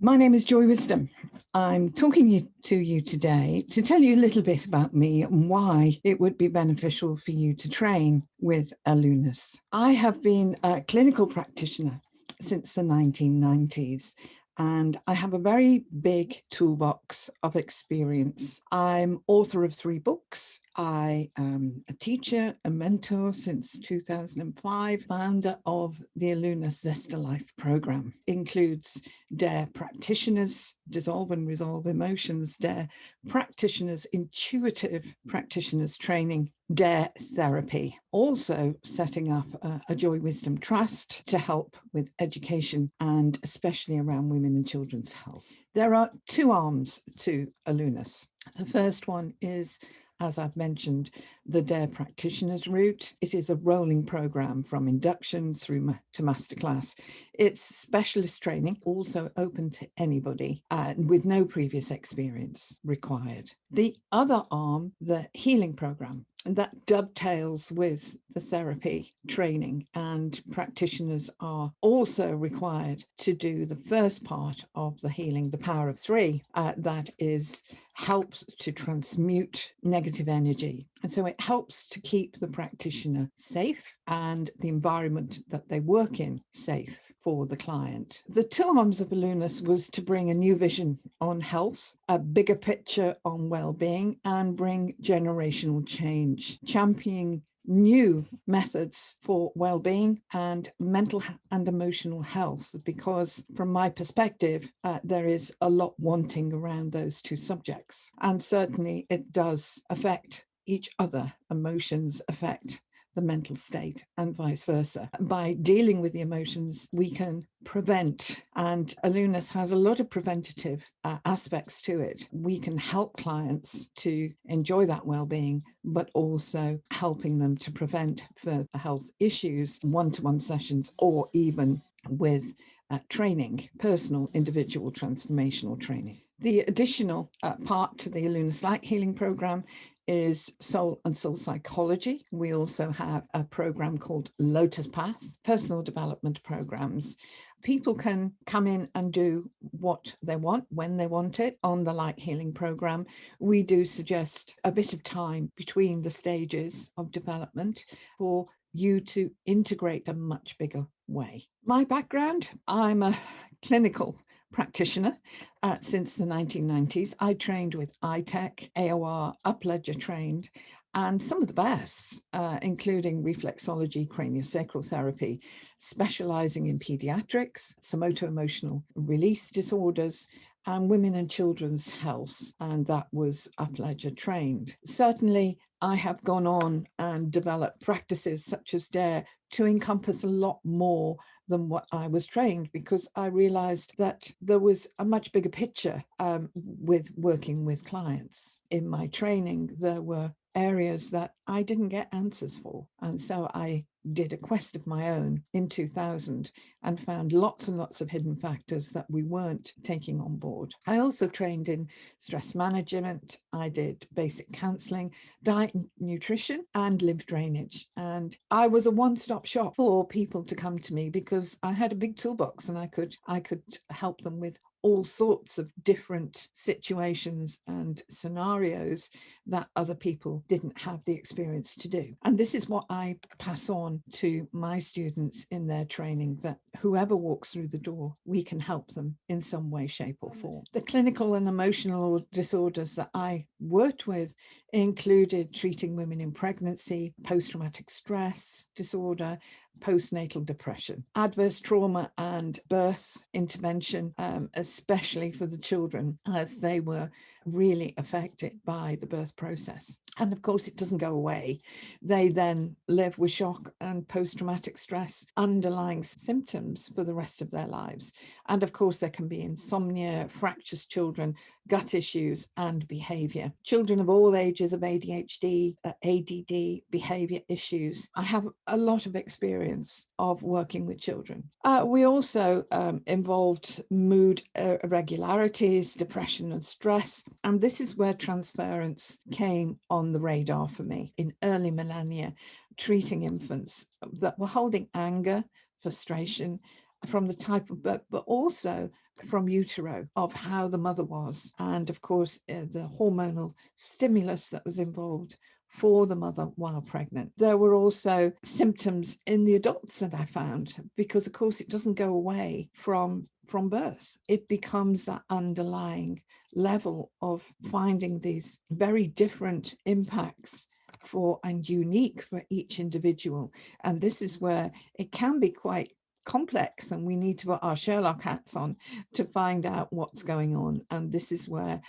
My name is Joy Wisdom. I'm talking to you today to tell you a little bit about me and why it would be beneficial for you to train with Alunus. I have been a clinical practitioner since the 1990s, and I have a very big toolbox of experience. I'm author of 3 books. I am a teacher, a mentor since 2005, founder of the Alunus Zesta Life program. Includes D.A.R.E practitioners, dissolve and resolve emotions, D.A.R.E practitioners, intuitive practitioners training, D.A.R.E therapy. Also setting up a Joy Wisdom Trust to help with education and especially around women and children's health. There are 2 arms to Alunus. The first one is, as I've mentioned, the D.A.R.E practitioners route. It is a rolling program from induction through to masterclass. It's specialist training, also open to anybody with no previous experience required. The other arm, the healing program, and that dovetails with the therapy training, and practitioners are also required to do the first part of the healing, the power of 3, that is helps to transmute negative energy. And so it helps to keep the practitioner safe and the environment that they work in safe for the client. The 2 arms of Alunus was to bring a new vision on health, a bigger picture on well-being, and bring generational change, championing new methods for well-being and mental and emotional health, because from my perspective, there is a lot wanting around those 2 subjects. And certainly it does affect each other. Emotions affect the mental state and vice versa. By dealing with the emotions, we can prevent, and Alunus has a lot of preventative aspects to it. We can help clients to enjoy that well-being, but also helping them to prevent further health issues, one-to-one sessions, or even with training, personal, individual, transformational training. The additional part to the Alunus Light Healing Program is soul and soul psychology. We also have a program called Lotus Path, personal development programs. People can come in and do what they want, when they want it. On the Light Healing Program, we do suggest a bit of time between the stages of development for you to integrate a much bigger way. My background, I'm a clinical practitioner since the 1990s. I trained with ITEC, AOR, Upledger trained, and some of the best, including reflexology, craniosacral therapy, specializing in pediatrics, somato-emotional release disorders, and women and children's health, and that was Upledger trained. Certainly, I have gone on and developed practices such as D.A.R.E to encompass a lot more than what I was trained, because I realized that there was a much bigger picture with working with clients. In my training, there were areas that I didn't get answers for. And so I did a quest of my own in 2000 and found lots and lots of hidden factors that we weren't taking on board. I also trained in stress management. I did basic counseling, diet and nutrition, and lymph drainage. And I was a one-stop shop for people to come to me because I had a big toolbox and I could help them with all sorts of different situations and scenarios that other people didn't have the experience to do. And this is what I pass on to my students in their training, that whoever walks through the door, we can help them in some way, shape or form. The clinical and emotional disorders that I worked with included treating women in pregnancy, post-traumatic stress disorder, postnatal depression, adverse trauma and birth intervention, especially for the children, as they were really affected by the birth process. And of course, it doesn't go away. They then live with shock and post-traumatic stress, underlying symptoms for the rest of their lives. And of course, there can be insomnia, fractious children, gut issues, and behaviour. Children of all ages of ADHD, ADD, behaviour issues. I have a lot of experience of working with children. We also involved mood irregularities, depression and stress. And this is where Transference came on the radar for me in early millennia, treating infants that were holding anger, frustration from the type of birth, but also from utero of how the mother was, and of course the hormonal stimulus that was involved for the mother while pregnant. There were also symptoms in the adults that I found, because of course it doesn't go away from birth. It becomes that underlying level of finding these very different impacts for and unique for each individual. And this is where it can be quite complex, and we need to put our Sherlock hats on to find out what's going on. And this is where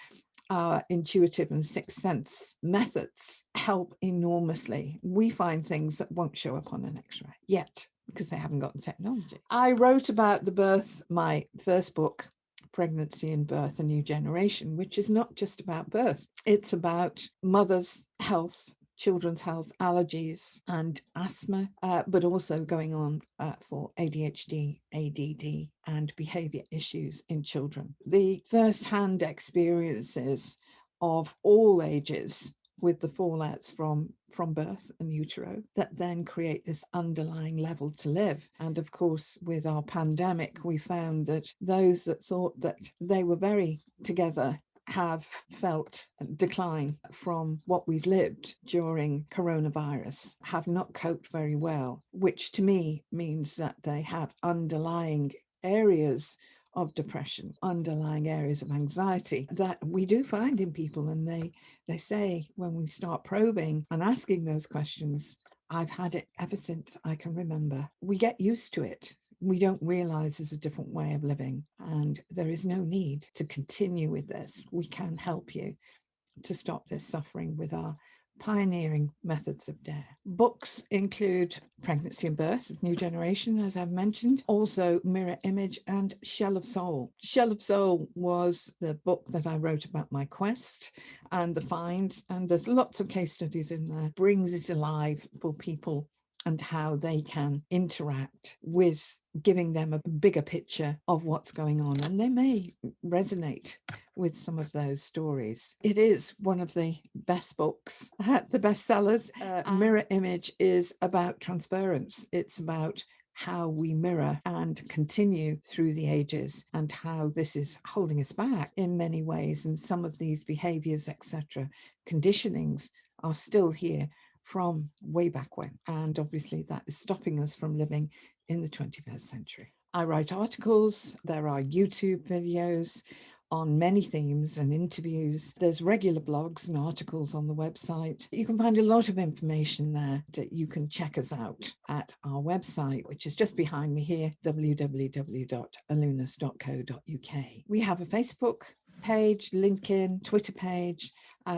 our intuitive and sixth sense methods help enormously. We find things that won't show up on an x-ray yet because they haven't got the technology. I wrote about the birth, my first book, Pregnancy and Birth, A New Generation, which is not just about birth. It's about mothers' health, children's health, allergies and asthma, but also going on for ADHD, ADD and behaviour issues in children. The first-hand experiences of all ages with the fallouts from birth and utero that then create this underlying level to live. And of course, with our pandemic, we found that those that thought that they were very together have felt decline from what we've lived during coronavirus, have not coped very well, which to me means that they have underlying areas of depression, underlying areas of anxiety that we do find in people. And they say when we start probing and asking those questions, I've had it ever since I can remember. We get used to it. We don't realize there's a different way of living, and there is no need to continue with this. We can help you to stop this suffering with our pioneering methods of D.A.R.E. Books include Pregnancy and Birth, New Generation, as I've mentioned, also Mirror Image and Shell of Soul. Shell of Soul was the book that I wrote about my quest and the finds, and there's lots of case studies in there, brings it alive for people and how they can interact with giving them a bigger picture of what's going on. And they may resonate with some of those stories. It is one of the best books, the bestsellers. Mirror Image is about transference. It's about how we mirror and continue through the ages, and how this is holding us back in many ways. And some of these behaviors, etc., conditionings are still here from way back when. And obviously that is stopping us from living in the 21st century. I write articles, there are YouTube videos on many themes and interviews. There's regular blogs and articles on the website. You can find a lot of information there that you can check us out at our website, which is just behind me here, www.alunus.co.uk. We have a Facebook page, LinkedIn, Twitter page,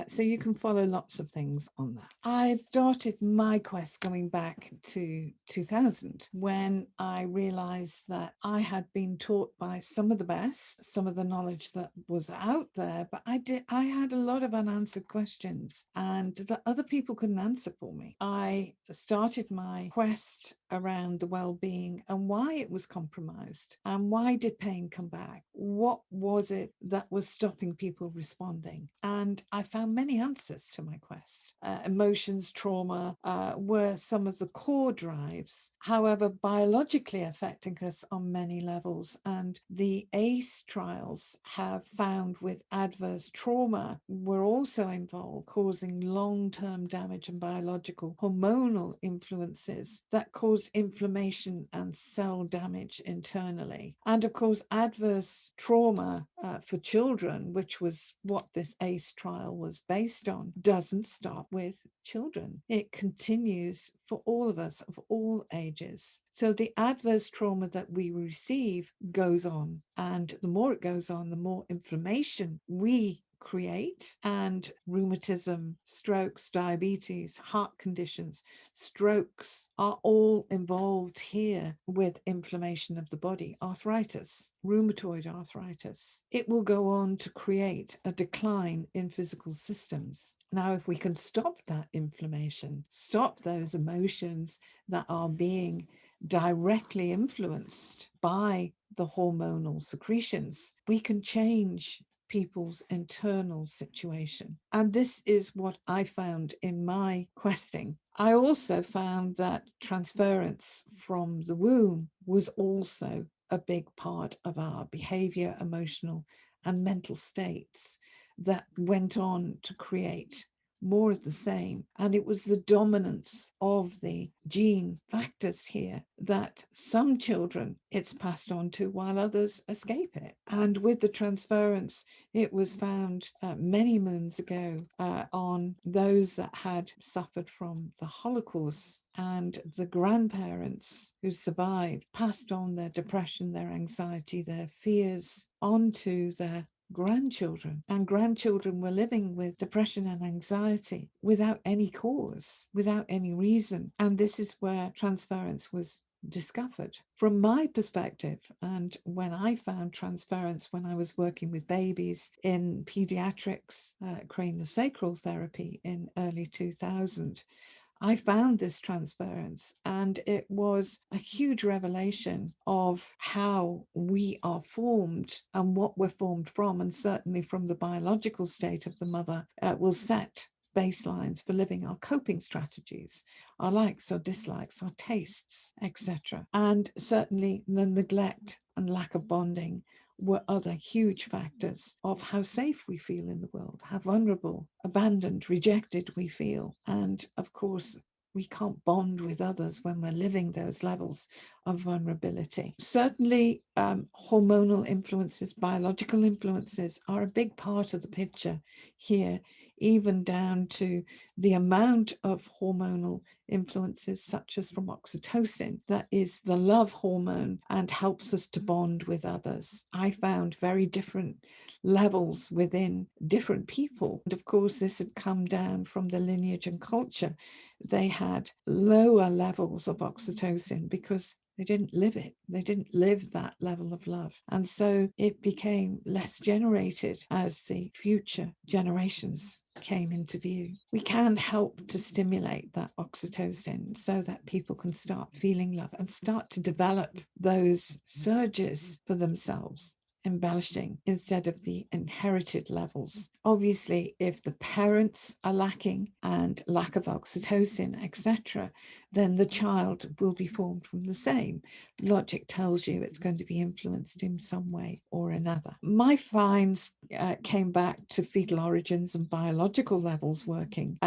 so you can follow lots of things on that. I've started my quest going back to 2000, when I realized that I had been taught by some of the best, some of the knowledge that was out there, but I had a lot of unanswered questions and that other people couldn't answer for me. I started my quest around the well-being and why it was compromised, and why did pain come back? What was it that was stopping people responding? And I found many answers to my quest. Emotions, trauma were some of the core drives, however, biologically affecting us on many levels. And the ACE trials have found with adverse trauma were also involved, causing long-term damage and biological hormonal influences that cause inflammation and cell damage internally. And of course, adverse trauma for children, which was what this ACE trial was based on, doesn't stop with children. It continues for all of us of all ages. So the adverse trauma that we receive goes on, and the more it goes on, the more inflammation we create, and rheumatism, strokes, diabetes, heart conditions, strokes are all involved here with inflammation of the body, arthritis, rheumatoid arthritis. It will go on to create a decline in physical systems. Now, if we can stop that inflammation, stop those emotions that are being directly influenced by the hormonal secretions, we can change people's internal situation. And this is what I found in my questing. I also found that transference from the womb was also a big part of our behaviour, emotional and mental states that went on to create more of the same. And it was the dominance of the gene factors here that some children it's passed on to while others escape it. And with the transference, it was found many moons ago on those that had suffered from the Holocaust, and the grandparents who survived passed on their depression, their anxiety, their fears onto their grandchildren, and grandchildren were living with depression and anxiety without any cause, without any reason. And this is where transference was discovered. From my perspective, and when I found transference when I was working with babies in pediatrics, craniosacral therapy in early 2000, I found this transference, and it was a huge revelation of how we are formed and what we're formed from, and certainly from the biological state of the mother will set baselines for living our coping strategies, our likes, our dislikes, our tastes, etc. And certainly the neglect and lack of bonding were other huge factors of how safe we feel in the world, how vulnerable, abandoned, rejected we feel. And of course, we can't bond with others when we're living those levels of vulnerability. Certainly, hormonal influences, biological influences are a big part of the picture here, even down to the amount of hormonal influences, such as from oxytocin, that is the love hormone and helps us to bond with others. I found very different levels within different people. And of course, this had come down from the lineage and culture. They had lower levels of oxytocin because they didn't live it. They didn't live that level of love. And so it became less generated as the future generations came into view. We can help to stimulate that oxytocin so that people can start feeling love and start to develop those surges for themselves, embellishing instead of the inherited levels. Obviously, if the parents are lacking and lack of oxytocin, etc., then the child will be formed from the same. Logic tells you it's going to be influenced in some way or another. My finds came back to fetal origins and biological levels working,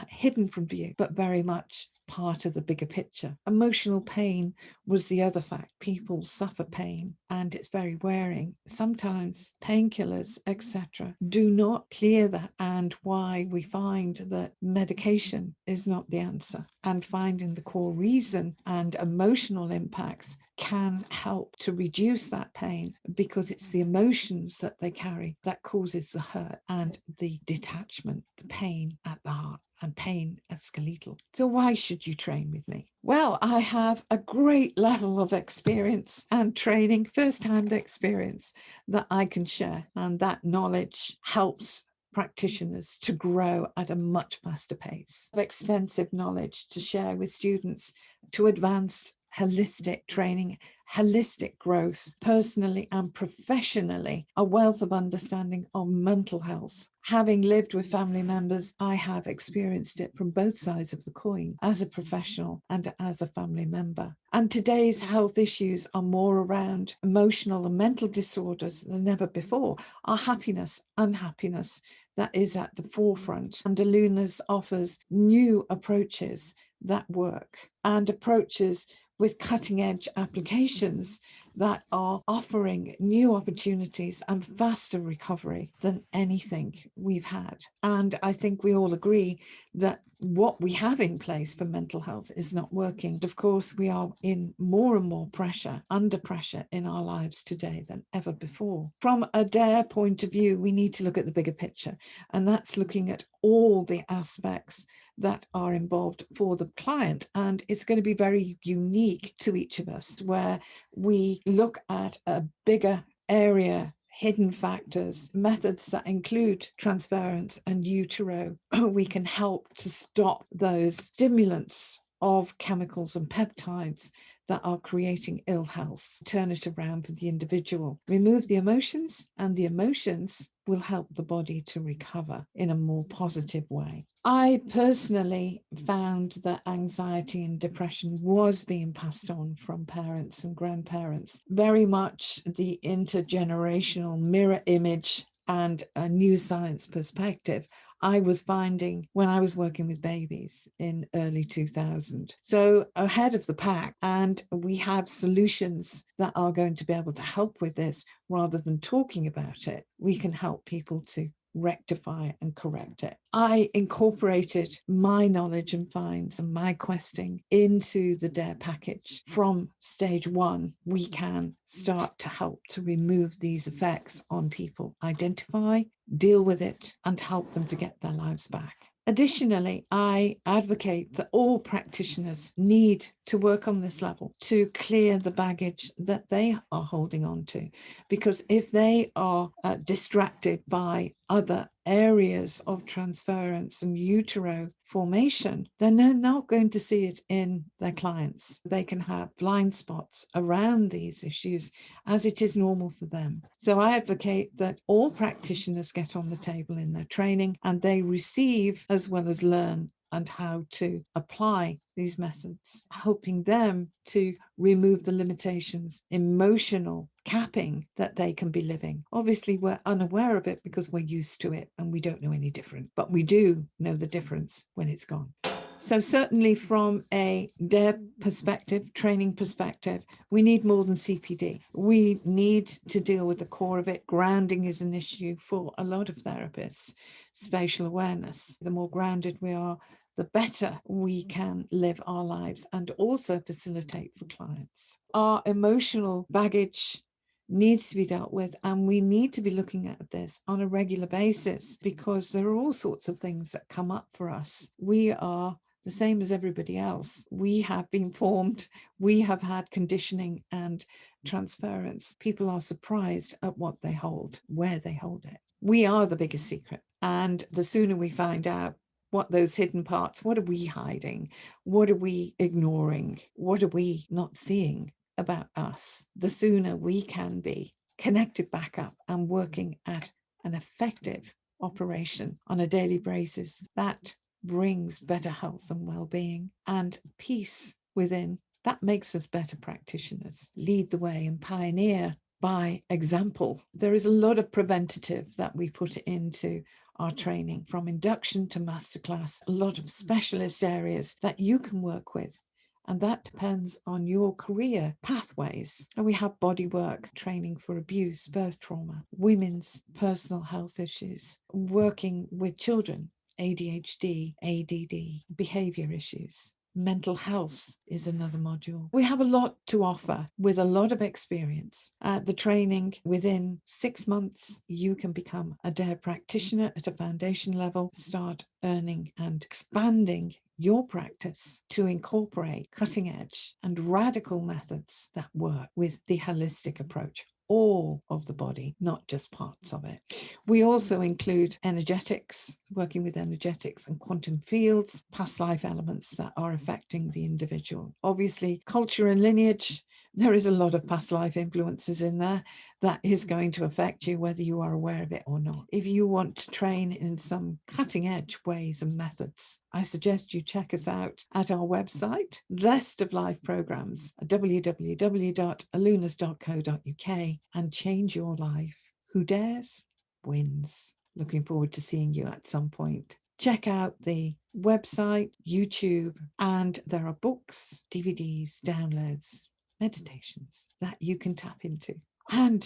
hidden from view, but very much part of the bigger picture. Emotional pain was the other fact. People suffer pain and it's very wearing. Sometimes painkillers, etc., do not clear that, and why we find that medication is not the answer, and finding the core reason and emotional impacts can help to reduce that pain, because it's the emotions that they carry that causes the hurt and the detachment, the pain at the heart and pain at skeletal. So why should you train with me? Well, I have a great level of experience and training, first-hand experience that I can share, and that knowledge helps practitioners to grow at a much faster pace. I have extensive knowledge to share with students to advance holistic training, holistic growth, personally and professionally, a wealth of understanding of mental health. Having lived with family members, I have experienced it from both sides of the coin, as a professional and as a family member. And today's health issues are more around emotional and mental disorders than ever before. Our happiness, unhappiness, that is at the forefront. And Alunas offers new approaches that work, and approaches with cutting edge applications that are offering new opportunities and faster recovery than anything we've had. And I think we all agree that what we have in place for mental health is not working. Of course, we are in more and more pressure, under pressure in our lives today than ever before. From a D.A.R.E point of view, we need to look at the bigger picture, and that's looking at all the aspects that are involved for the client. And it's going to be very unique to each of us, where we look at a bigger area, hidden factors, methods that include transference and utero. We can help to stop those stimulants of chemicals and peptides that are creating ill health, turn it around for the individual, remove the emotions, and the emotions will help the body to recover in a more positive way. I personally found that anxiety and depression was being passed on from parents and grandparents. Very much the intergenerational mirror image and a new science perspective I was finding when I was working with babies in early 2000. So ahead of the pack, and we have solutions that are going to be able to help with this rather than talking about it. We can help people to rectify and correct it. I incorporated my knowledge and finds and my questing into the D.A.R.E package. From stage 1, we can start to help to remove these effects on people, identify, deal with it, and help them to get their lives back. Additionally, I advocate that all practitioners need to work on this level to clear the baggage that they are holding on to, because if they are distracted by other areas of transference and utero formation, then they're not going to see it in their clients. They can have blind spots around these issues as it is normal for them. So I advocate that all practitioners get on the table in their training and they receive as well as learn and how to apply these methods, helping them to remove the limitations, emotional capping that they can be living. Obviously, we're unaware of it because we're used to it and we don't know any different, but we do know the difference when it's gone. So certainly from a D.A.R.E perspective, training perspective, we need more than CPD. We need to deal with the core of it. Grounding is an issue for a lot of therapists. Spatial awareness. The more grounded we are, the better we can live our lives and also facilitate for clients. Our emotional baggage needs to be dealt with, and we need to be looking at this on a regular basis because there are all sorts of things that come up for us. We are the same as everybody else. We have been formed, we have had conditioning and transference. People are surprised at what they hold, where they hold it. We are the biggest secret, and the sooner we find out what those hidden parts, what are we hiding? What are we ignoring? What are we not seeing about us? The sooner we can be connected back up and working at an effective operation on a daily basis, that brings better health and well-being and peace within. That makes us better practitioners. Lead the way and pioneer by example. There is a lot of preventative that we put into our training, from induction to masterclass, a lot of specialist areas that you can work with. And that depends on your career pathways. And we have bodywork training for abuse, birth trauma, women's personal health issues, working with children, ADHD, ADD, behaviour issues. Mental health is another module. We have a lot to offer with a lot of experience. The training, within 6 months, you can become a D.A.R.E practitioner at a foundation level, start earning and expanding your practice to incorporate cutting edge and radical methods that work with the holistic approach. All of the body, not just parts of it. We also include energetics, working with energetics and quantum fields, past life elements that are affecting the individual. Obviously, culture and lineage, there is a lot of past life influences in there that is going to affect you whether you are aware of it or not. If you want to train in some cutting edge ways and methods, I suggest you check us out at our website, Zest of Life Programs, www.alunas.co.uk, and change your life. Who dares wins. Looking forward to seeing you at some point. Check out the website, YouTube, and there are books, DVDs, downloads, meditations that you can tap into. And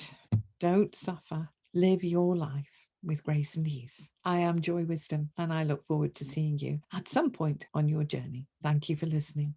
don't suffer. Live your life with grace and ease. I am Joy Wisdom, and I look forward to seeing you at some point on your journey. Thank you for listening.